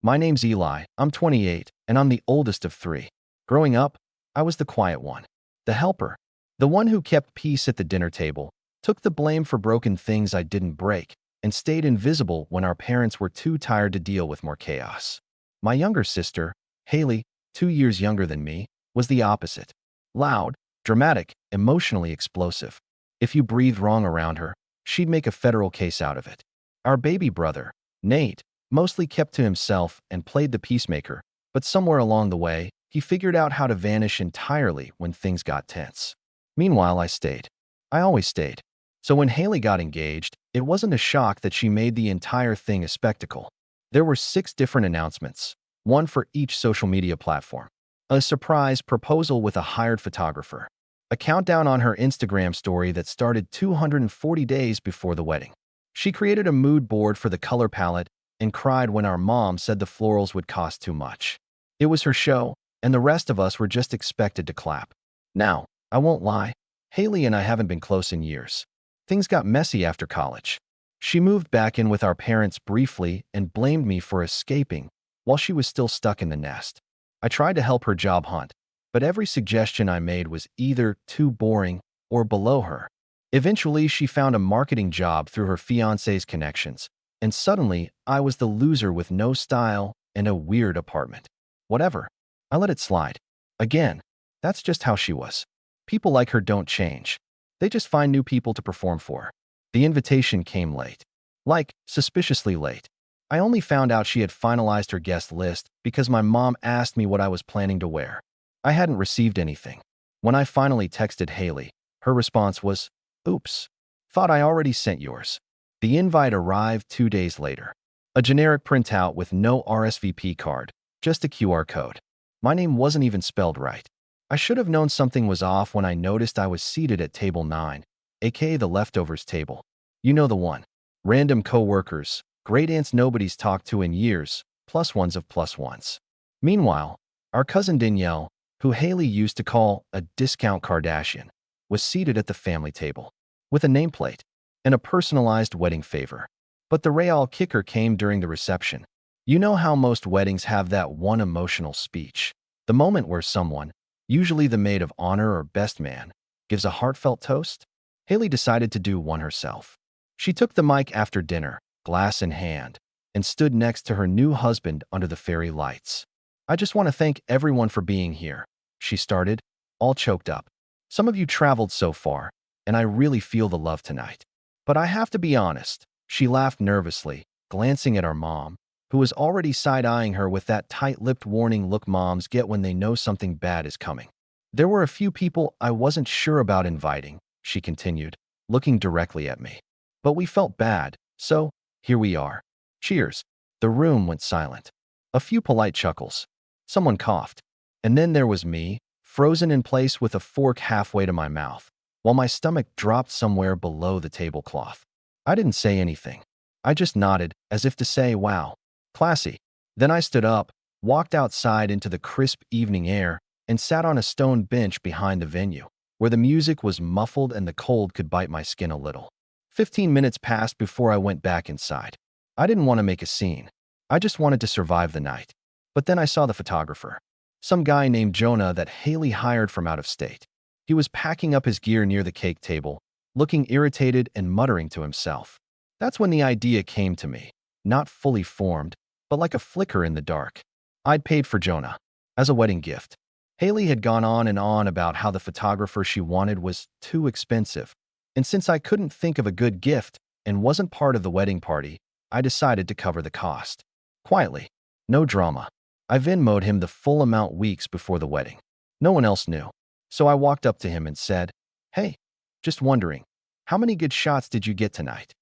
My name's Eli, I'm 28, and I'm the oldest of three. Growing up, I was the quiet one, the helper, the one who kept peace at the dinner table, took the blame for broken things I didn't break, and stayed invisible when our parents were too tired to deal with more chaos. My younger sister, Hailey, 2 years younger than me, was the opposite. Loud, dramatic, emotionally explosive. If you breathed wrong around her, she'd make a federal case out of it. Our baby brother, Nate, mostly kept to himself and played the peacemaker, but somewhere along the way, he figured out how to vanish entirely when things got tense. Meanwhile, I stayed. I always stayed. So when Hailey got engaged, it wasn't a shock that she made the entire thing a spectacle. There were 6 different announcements, one for each social media platform. A surprise proposal with a hired photographer. A countdown on her Instagram story that started 240 days before the wedding. She created a mood board for the color palette and cried when our mom said the florals would cost too much. It was her show, and the rest of us were just expected to clap. Now, I won't lie, Hailey and I haven't been close in years. Things got messy after college. She moved back in with our parents briefly and blamed me for escaping while she was still stuck in the nest. I tried to help her job hunt, but every suggestion I made was either too boring or below her. Eventually, she found a marketing job through her fiancé's connections, and suddenly, I was the loser with no style and a weird apartment. Whatever. I let it slide. Again, that's just how she was. People like her don't change. They just find new people to perform for. The invitation came late. Like, suspiciously late. I only found out she had finalized her guest list because my mom asked me what I was planning to wear. I hadn't received anything. When I finally texted Hailey, her response was, "Oops. Thought I already sent yours." The invite arrived 2 days later. A generic printout with no RSVP card, just a QR code. My name wasn't even spelled right. I should have known something was off when I noticed I was seated at table 9, aka the leftovers table. You know the one. Random co-workers, great aunts nobody's talked to in years, plus ones of plus ones. Meanwhile, our cousin Danielle, who Hailey used to call a discount Kardashian, was seated at the family table, with a nameplate and a personalized wedding favor. But the real kicker came during the reception. You know how most weddings have that one emotional speech, the moment where someone, usually the maid of honor or best man, gives a heartfelt toast? Hailey decided to do one herself. She took the mic after dinner, glass in hand, and stood next to her new husband under the fairy lights. "I just want to thank everyone for being here," she started, all choked up. "Some of you traveled so far, and I really feel the love tonight. But I have to be honest," she laughed nervously, glancing at our mom, who was already side-eyeing her with that tight-lipped warning look moms get when they know something bad is coming. "There were a few people I wasn't sure about inviting," she continued, looking directly at me. "But we felt bad, so here we are. Cheers." The room went silent. A few polite chuckles. Someone coughed. And then there was me, frozen in place with a fork halfway to my mouth, while my stomach dropped somewhere below the tablecloth. I didn't say anything. I just nodded, as if to say, "Wow, classy." Then I stood up, walked outside into the crisp evening air, and sat on a stone bench behind the venue, where the music was muffled and the cold could bite my skin a little. 15 minutes passed before I went back inside. I didn't want to make a scene. I just wanted to survive the night. But then I saw the photographer. Some guy named Jonah that Hailey hired from out of state. He was packing up his gear near the cake table, looking irritated and muttering to himself. That's when the idea came to me, not fully formed, but like a flicker in the dark. I'd paid for Jonah as a wedding gift. Hailey had gone on and on about how the photographer she wanted was too expensive. And since I couldn't think of a good gift and wasn't part of the wedding party, I decided to cover the cost. Quietly. No drama. I Venmo'd him the full amount weeks before the wedding. No one else knew. So I walked up to him and said, "Hey, just wondering, how many good shots did you get tonight?"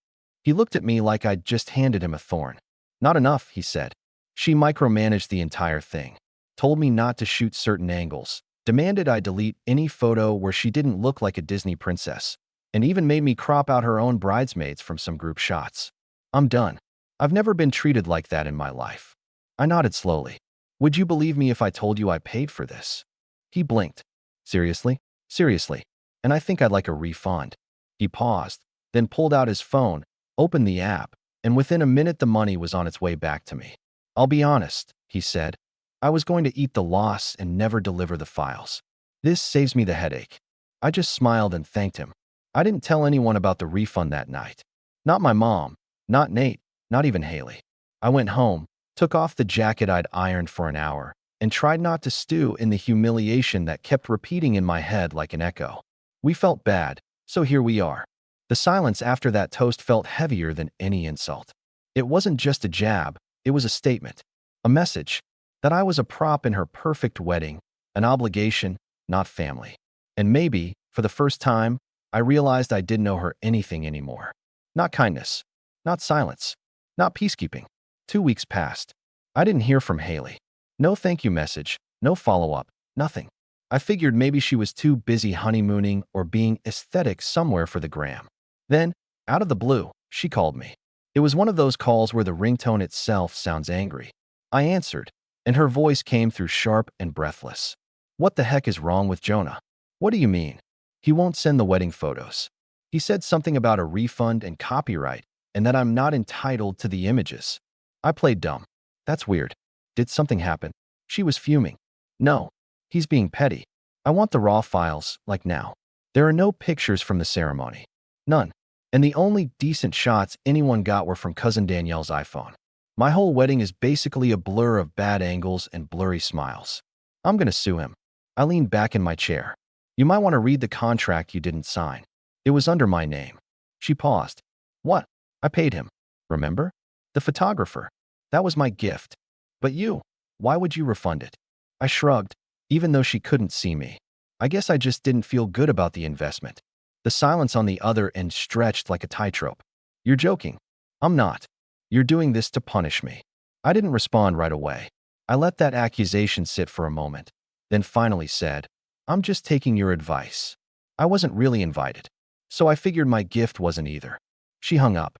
He looked at me like I'd just handed him a thorn. "Not enough," he said. She micromanaged the entire thing. Told me not to shoot certain angles. Demanded I delete any photo where she didn't look like a Disney princess. And even made me crop out her own bridesmaids from some group shots. I'm done. I've never been treated like that in my life. I nodded slowly. "Would you believe me if I told you I paid for this?" He blinked. "Seriously? Seriously. And I think I'd like a refund." He paused, then pulled out his phone, opened the app, and within a minute the money was on its way back to me. I'll be honest, he said. I was going to eat the loss and never deliver the files. This saves me the headache. I just smiled and thanked him. I didn't tell anyone about the refund that night. Not my mom, not Nate, not even Hailey. I went home, took off the jacket I'd ironed for an hour, and tried not to stew in the humiliation that kept repeating in my head like an echo. We felt bad, so here we are. The silence after that toast felt heavier than any insult. It wasn't just a jab, it was a statement, a message, that I was a prop in her perfect wedding, an obligation, not family. And maybe, for the first time, I realized I didn't owe her anything anymore. Not kindness, not silence, not peacekeeping. 2 weeks passed. I didn't hear from Hailey. No thank you message, no follow-up, nothing. I figured maybe she was too busy honeymooning or being aesthetic somewhere for the gram. Then, out of the blue, she called me. It was one of those calls where the ringtone itself sounds angry. I answered, and her voice came through sharp and breathless. What the heck is wrong with Jonah? What do you mean? He won't send the wedding photos. He said something about a refund and copyright, and that I'm not entitled to the images. I played dumb. That's weird. Did something happen? She was fuming. No, he's being petty. I want the raw files, like now. There are no pictures from the ceremony. None. And the only decent shots anyone got were from Cousin Danielle's iPhone. My whole wedding is basically a blur of bad angles and blurry smiles. I'm gonna sue him. I leaned back in my chair. You might want to read the contract you didn't sign. It was under my name. She paused. What? I paid him. Remember? The photographer. That was my gift. But you, why would you refund it? I shrugged, even though she couldn't see me. I guess I just didn't feel good about the investment. The silence on the other end stretched like a tightrope. You're joking. I'm not. You're doing this to punish me. I didn't respond right away. I let that accusation sit for a moment, then finally said, I'm just taking your advice. I wasn't really invited, so I figured my gift wasn't either. She hung up.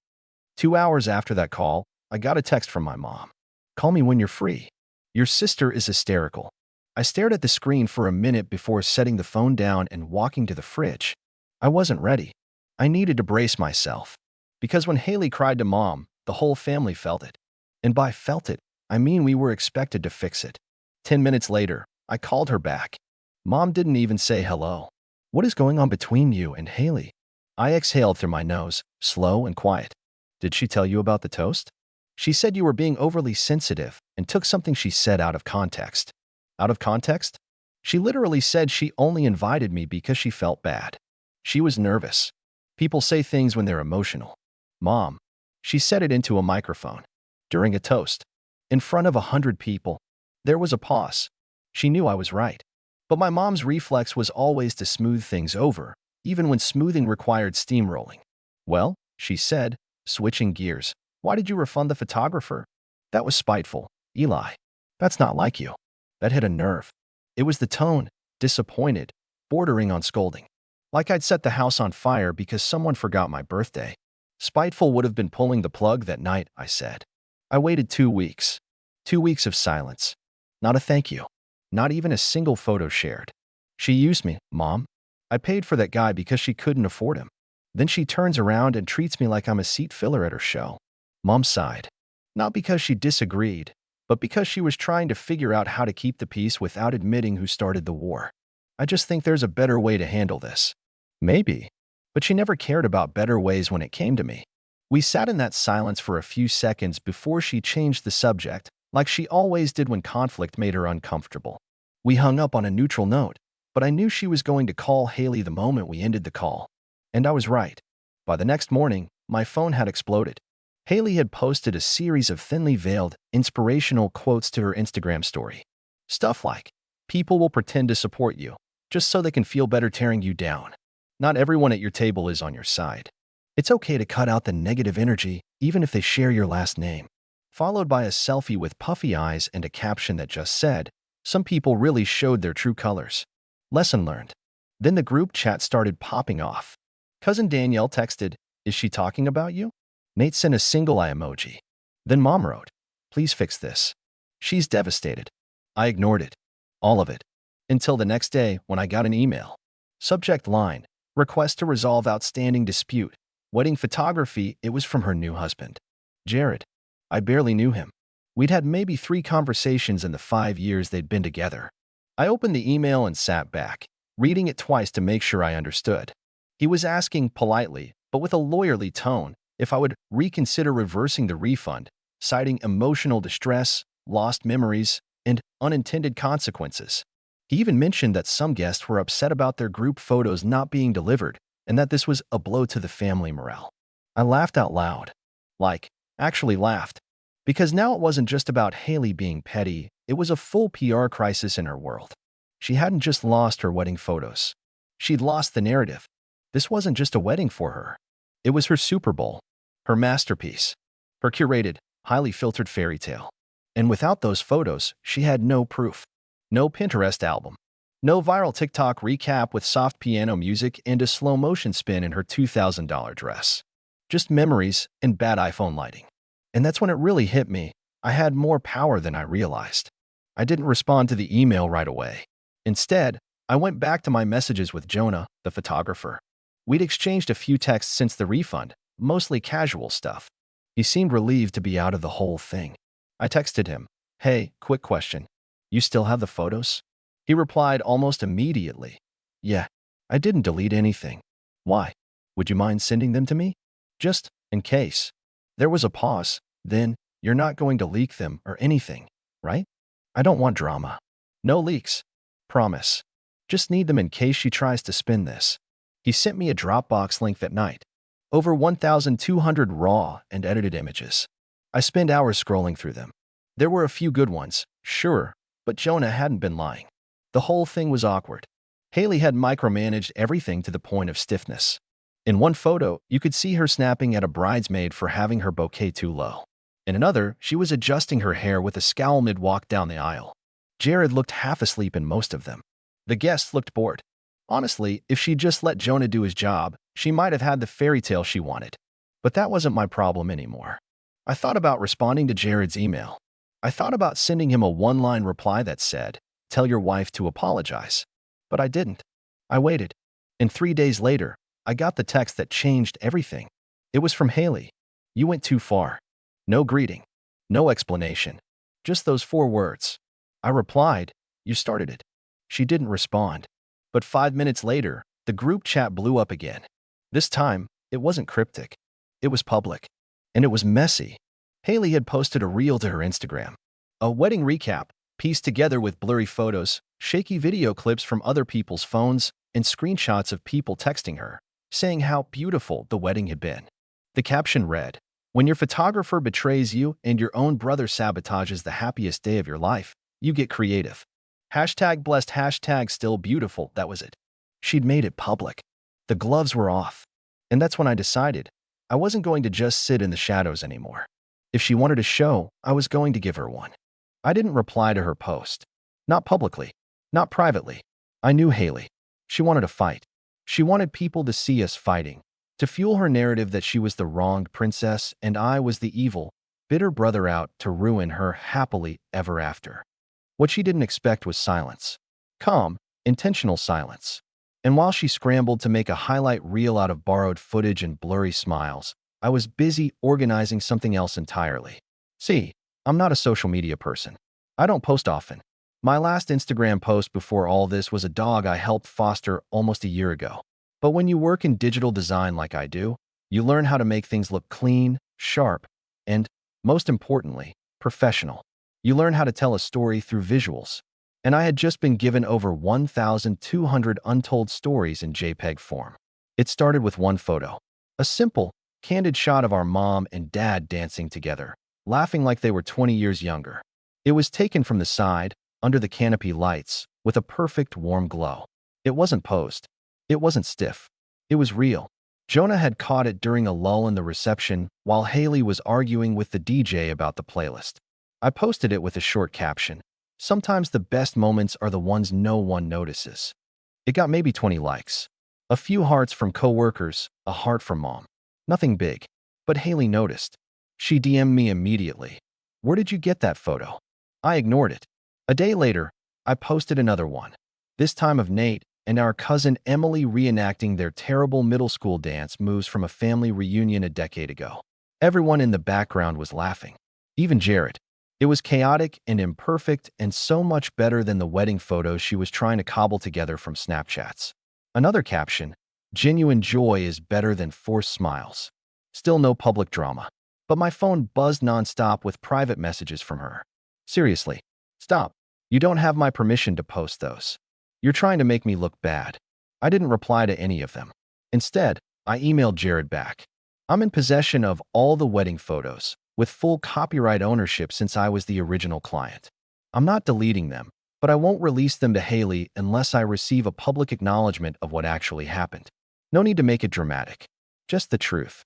2 hours after that call, I got a text from my mom. Call me when you're free. Your sister is hysterical. I stared at the screen for a minute before setting the phone down and walking to the fridge. I wasn't ready. I needed to brace myself. Because when Hailey cried to Mom, the whole family felt it. And by felt it, I mean we were expected to fix it. 10 minutes later, I called her back. Mom didn't even say hello. What is going on between you and Hailey? I exhaled through my nose, slow and quiet. Did she tell you about the toast? She said you were being overly sensitive and took something she said out of context. Out of context? She literally said she only invited me because she felt bad. She was nervous. People say things when they're emotional. Mom. She said it into a microphone. During a toast. In front of 100 people. There was a pause. She knew I was right. But my mom's reflex was always to smooth things over, even when smoothing required steamrolling. Well, she said, switching gears, why did you refund the photographer? That was spiteful, Eli. That's not like you. That hit a nerve. It was the tone, disappointed, bordering on scolding. Like I'd set the house on fire because someone forgot my birthday. Spiteful would have been pulling the plug that night, I said. I waited 2 weeks. 2 weeks of silence. Not a thank you. Not even a single photo shared. She used me, Mom. I paid for that guy because she couldn't afford him. Then she turns around and treats me like I'm a seat filler at her show. Mom sighed. Not because she disagreed, but because she was trying to figure out how to keep the peace without admitting who started the war. I just think there's a better way to handle this. Maybe. But she never cared about better ways when it came to me. We sat in that silence for a few seconds before she changed the subject, like she always did when conflict made her uncomfortable. We hung up on a neutral note, but I knew she was going to call Hailey the moment we ended the call. And I was right. By the next morning, my phone had exploded. Hailey had posted a series of thinly veiled, inspirational quotes to her Instagram story. Stuff like, people will pretend to support you, just so they can feel better tearing you down. Not everyone at your table is on your side. It's okay to cut out the negative energy, even if they share your last name. Followed by a selfie with puffy eyes and a caption that just said, some people really showed their true colors. Lesson learned. Then the group chat started popping off. Cousin Danielle texted, is she talking about you? Nate sent a single eye emoji. Then Mom wrote, please fix this. She's devastated. I ignored it. All of it. Until the next day when I got an email. Subject line, request to resolve outstanding dispute. Wedding photography, it was from her new husband. Jared. I barely knew him. We'd had maybe 3 conversations in the 5 years they'd been together. I opened the email and sat back, reading it twice to make sure I understood. He was asking politely, but with a lawyerly tone, if I would reconsider reversing the refund, citing emotional distress, lost memories, and unintended consequences. He even mentioned that some guests were upset about their group photos not being delivered and that this was a blow to the family morale. I laughed out loud. Actually laughed. Because now it wasn't just about Hailey being petty, it was a full PR crisis in her world. She hadn't just lost her wedding photos. She'd lost the narrative. This wasn't just a wedding for her. It was her Super Bowl, her masterpiece, her curated, highly filtered fairy tale. And without those photos, she had no proof. No Pinterest album. No viral TikTok recap with soft piano music and a slow-motion spin in her $2,000 dress. Just memories and bad iPhone lighting. And that's when it really hit me. I had more power than I realized. I didn't respond to the email right away. Instead, I went back to my messages with Jonah, the photographer. We'd exchanged a few texts since the refund, mostly casual stuff. He seemed relieved to be out of the whole thing. I texted him, "Hey, quick question. You still have the photos?" He replied almost immediately, "Yeah, I didn't delete anything. Why? Would you mind sending them to me? Just in case." There was a pause. Then, "You're not going to leak them or anything, right? I don't want drama. No leaks. Promise. Just need them in case she tries to spin this." He sent me a Dropbox link that night. Over 1,200 raw and edited images. I spent hours scrolling through them. There were a few good ones, sure, but Jonah hadn't been lying. The whole thing was awkward. Hailey had micromanaged everything to the point of stiffness. In one photo, you could see her snapping at a bridesmaid for having her bouquet too low. In another, she was adjusting her hair with a scowl mid-walk down the aisle. Jared looked half asleep in most of them. The guests looked bored. Honestly, if she'd just let Jonah do his job, she might have had the fairy tale she wanted. But that wasn't my problem anymore. I thought about responding to Jared's email. I thought about sending him a one-line reply that said, "Tell your wife to apologize." But I didn't. I waited. And 3 days later, I got the text that changed everything. It was from Hailey. "You went too far." No greeting. No explanation. Just those 4 words. I replied, "You started it." She didn't respond. But 5 minutes later, the group chat blew up again. This time, it wasn't cryptic. It was public. And it was messy. Hailey had posted a reel to her Instagram. A wedding recap, pieced together with blurry photos, shaky video clips from other people's phones, and screenshots of people texting her, saying how beautiful the wedding had been. The caption read, "When your photographer betrays you and your own brother sabotages the happiest day of your life, you get creative. Hashtag blessed, hashtag still beautiful." That was it. She'd made it public. The gloves were off. And that's when I decided I wasn't going to just sit in the shadows anymore. If she wanted a show, I was going to give her one. I didn't reply to her post. Not publicly. Not privately. I knew Hailey. She wanted a fight. She wanted people to see us fighting, to fuel her narrative that she was the wronged princess and I was the evil, bitter brother out to ruin her happily ever after. What she didn't expect was silence. Calm, intentional silence. And while she scrambled to make a highlight reel out of borrowed footage and blurry smiles, I was busy organizing something else entirely. See, I'm not a social media person. I don't post often. My last Instagram post before all this was a dog I helped foster almost a year ago. But when you work in digital design like I do, you learn how to make things look clean, sharp, and, most importantly, professional. You learn how to tell a story through visuals. And I had just been given over 1,200 untold stories in JPEG form. It started with one photo. A simple, candid shot of our mom and dad dancing together, laughing like they were 20 years younger. It was taken from the side, under the canopy lights, with a perfect warm glow. It wasn't posed. It wasn't stiff. It was real. Jonah had caught it during a lull in the reception while Hailey was arguing with the DJ about the playlist. I posted it with a short caption. Sometimes the best moments are the ones no one notices. It got maybe 20 likes. A few hearts from coworkers, a heart from mom. Nothing big. But Hailey noticed. She DM'd me immediately. "Where did you get that photo?" I ignored it. A day later, I posted another one. This time of Nate and our cousin Emily reenacting their terrible middle school dance moves from a family reunion a decade ago. Everyone in the background was laughing. Even Jared. It was chaotic and imperfect and so much better than the wedding photos she was trying to cobble together from Snapchats. Another caption, genuine joy is better than forced smiles. Still no public drama. But my phone buzzed nonstop with private messages from her. Seriously, stop. You don't have my permission to post those. You're trying to make me look bad. I didn't reply to any of them. Instead, I emailed Jared back. I'm in possession of all the wedding photos, with full copyright ownership since I was the original client. I'm not deleting them, but I won't release them to Hailey unless I receive a public acknowledgement of what actually happened. No need to make it dramatic. Just the truth.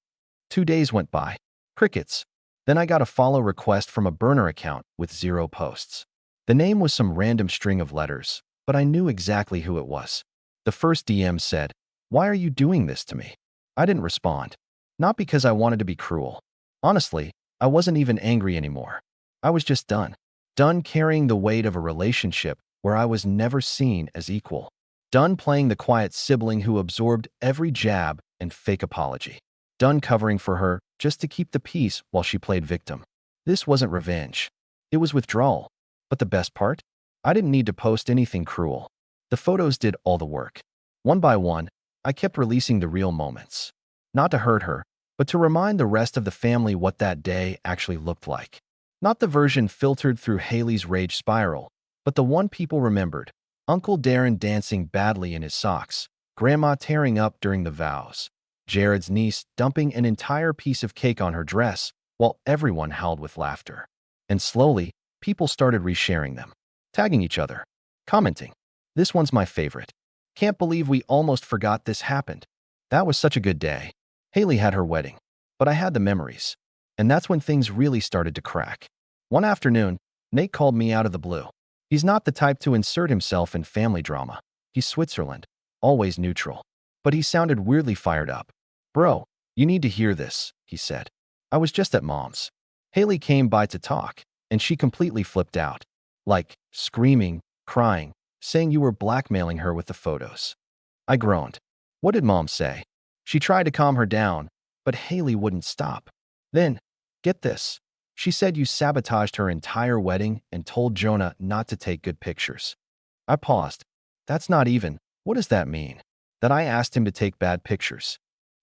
2 days went by. Crickets. Then I got a follow request from a burner account with 0 posts. The name was some random string of letters, but I knew exactly who it was. The first DM said, "Why are you doing this to me?" I didn't respond. Not because I wanted to be cruel. Honestly, I wasn't even angry anymore. I was just done. Done carrying the weight of a relationship where I was never seen as equal. Done playing the quiet sibling who absorbed every jab and fake apology. Done covering for her just to keep the peace while she played victim. This wasn't revenge. It was withdrawal. But the best part? I didn't need to post anything cruel. The photos did all the work. One by one, I kept releasing the real moments. Not to hurt her, but to remind the rest of the family what that day actually looked like. Not the version filtered through Hailey's rage spiral, but the one people remembered. Uncle Darren dancing badly in his socks, Grandma tearing up during the vows, Jared's niece dumping an entire piece of cake on her dress while everyone howled with laughter. And slowly, people started resharing them, tagging each other, commenting. This one's my favorite. Can't believe we almost forgot this happened. That was such a good day. Hailey had her wedding, but I had the memories. And that's when things really started to crack. One afternoon, Nate called me out of the blue. He's not the type to insert himself in family drama. He's Switzerland, always neutral. But he sounded weirdly fired up. "Bro, you need to hear this," he said. "I was just at Mom's. Hailey came by to talk, and she completely flipped out. Like, screaming, crying, saying you were blackmailing her with the photos." I groaned. "What did Mom say?" She tried to calm her down, but Hailey wouldn't stop. Then, get this, she said you sabotaged her entire wedding and told Jonah not to take good pictures. I paused. That's not even. What does that mean? That I asked him to take bad pictures?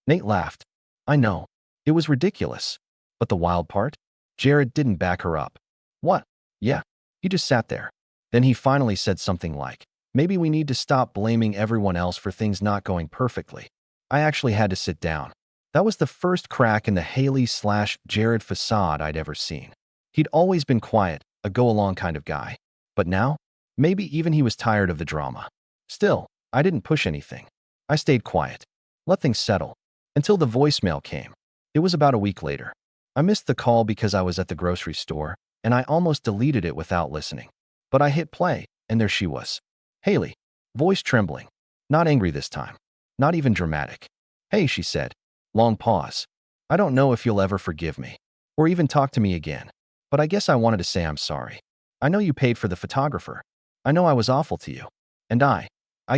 Nate laughed. I know. It was ridiculous. But the wild part? Jared didn't back her up. What? Yeah. He just sat there. Then he finally said something like, maybe we need to stop blaming everyone else for things not going perfectly. I actually had to sit down. That was the first crack in the Hailey/Jared facade I'd ever seen. He'd always been quiet, a go-along kind of guy. But now, maybe even he was tired of the drama. Still, I didn't push anything. I stayed quiet. Let things settle. Until the voicemail came. It was about a week later. I missed the call because I was at the grocery store, and I almost deleted it without listening. But I hit play, and there she was. Hailey. Voice trembling. Not angry this time. Not even dramatic. Hey, she said. Long pause. I don't know if you'll ever forgive me, or even talk to me again, but I guess I wanted to say I'm sorry. I know you paid for the photographer. I know I was awful to you. And I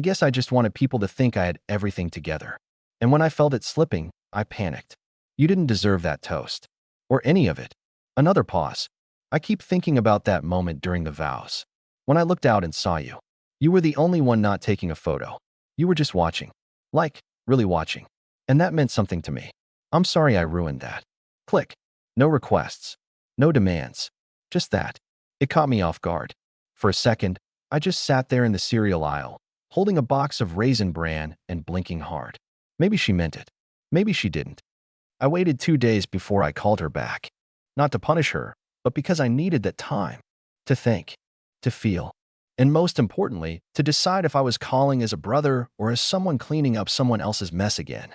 guess I just wanted people to think I had everything together. And when I felt it slipping, I panicked. You didn't deserve that toast. Or any of it. Another pause. I keep thinking about that moment during the vows. When I looked out and saw you. You were the only one not taking a photo. You were just watching. Like, really watching. And that meant something to me. I'm sorry I ruined that. Click. No requests. No demands. Just that. It caught me off guard. For a second, I just sat there in the cereal aisle, holding a box of Raisin Bran and blinking hard. Maybe she meant it. Maybe she didn't. I waited 2 days before I called her back. Not to punish her, but because I needed that time. To think. To feel. And most importantly, to decide if I was calling as a brother or as someone cleaning up someone else's mess again.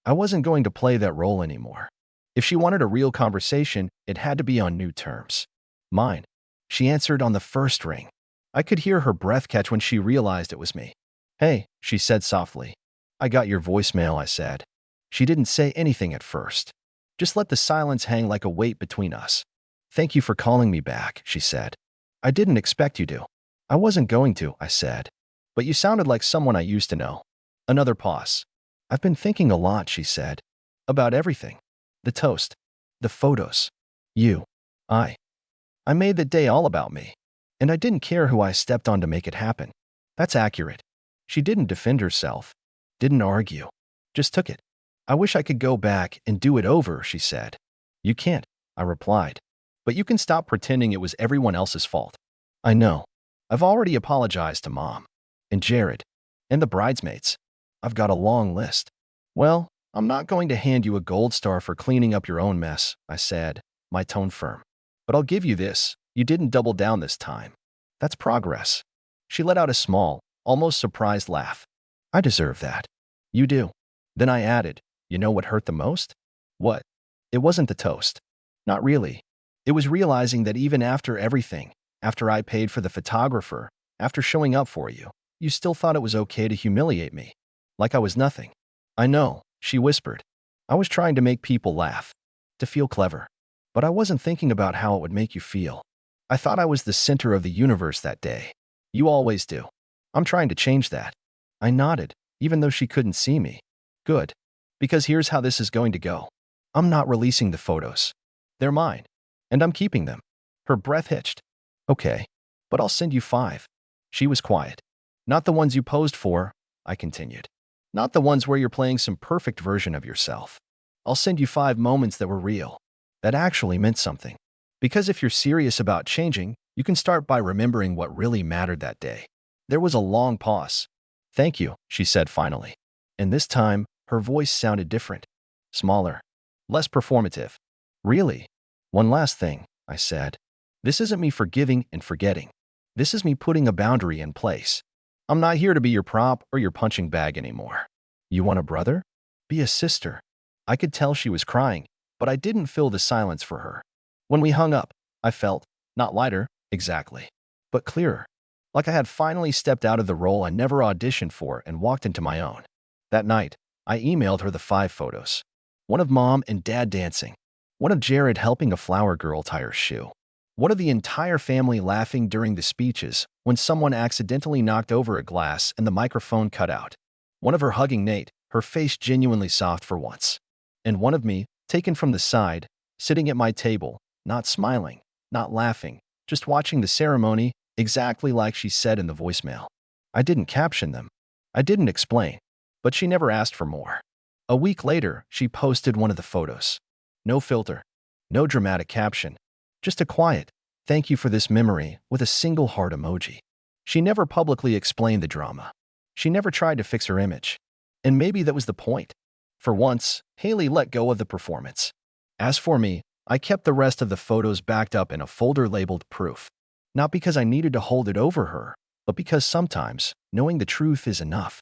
I wasn't going to play that role anymore. If she wanted a real conversation, it had to be on new terms. Mine. She answered on the first ring. I could hear her breath catch when she realized it was me. Hey, she said softly. I got your voicemail, I said. She didn't say anything at first. Just let the silence hang like a weight between us. Thank you for calling me back, she said. I didn't expect you to. I wasn't going to, I said. But you sounded like someone I used to know. Another pause. I've been thinking a lot, she said. About everything. The toast. The photos. You. I. I made the day all about me. And I didn't care who I stepped on to make it happen. That's accurate. She didn't defend herself, didn't argue, just took it. I wish I could go back and do it over, she said. You can't, I replied. But you can stop pretending it was everyone else's fault. I know. I've already apologized to Mom, and Jared, and the bridesmaids. I've got a long list. Well, I'm not going to hand you a gold star for cleaning up your own mess, I said, my tone firm. But I'll give you this. You didn't double down this time. That's progress. She let out a small, almost surprised laugh. I deserve that. You do. Then I added, you know what hurt the most? What? It wasn't the toast. Not really. It was realizing that even after everything, after I paid for the photographer, after showing up for you, you still thought it was okay to humiliate me. Like I was nothing. I know, she whispered. I was trying to make people laugh, to feel clever. But I wasn't thinking about how it would make you feel. I thought I was the center of the universe that day. You always do. I'm trying to change that. I nodded, even though she couldn't see me. Good. Because here's how this is going to go. I'm not releasing the photos. They're mine. And I'm keeping them. Her breath hitched. Okay. But I'll send you 5. She was quiet. Not the ones you posed for, I continued. Not the ones where you're playing some perfect version of yourself. I'll send you 5 moments that were real. That actually meant something. Because if you're serious about changing, you can start by remembering what really mattered that day. There was a long pause. Thank you, she said finally. And this time, her voice sounded different. Smaller. Less performative. Really? One last thing, I said. This isn't me forgiving and forgetting. This is me putting a boundary in place. I'm not here to be your prop or your punching bag anymore. You want a brother? Be a sister. I could tell she was crying, but I didn't fill the silence for her. When we hung up, I felt, not lighter, exactly, but clearer. Like I had finally stepped out of the role I never auditioned for and walked into my own. That night, I emailed her the 5 photos. One of Mom and Dad dancing. One of Jared helping a flower girl tie her shoe. One of the entire family laughing during the speeches when someone accidentally knocked over a glass and the microphone cut out. One of her hugging Nate, her face genuinely soft for once. And one of me, taken from the side, sitting at my table, not smiling, not laughing, just watching the ceremony exactly like she said in the voicemail. I didn't caption them. I didn't explain. But she never asked for more. A week later, she posted one of the photos. No filter. No dramatic caption. Just a quiet, thank you for this memory, with a single heart emoji. She never publicly explained the drama. She never tried to fix her image. And maybe that was the point. For once, Hailey let go of the performance. As for me, I kept the rest of the photos backed up in a folder labeled proof. Not because I needed to hold it over her, but because sometimes knowing the truth is enough.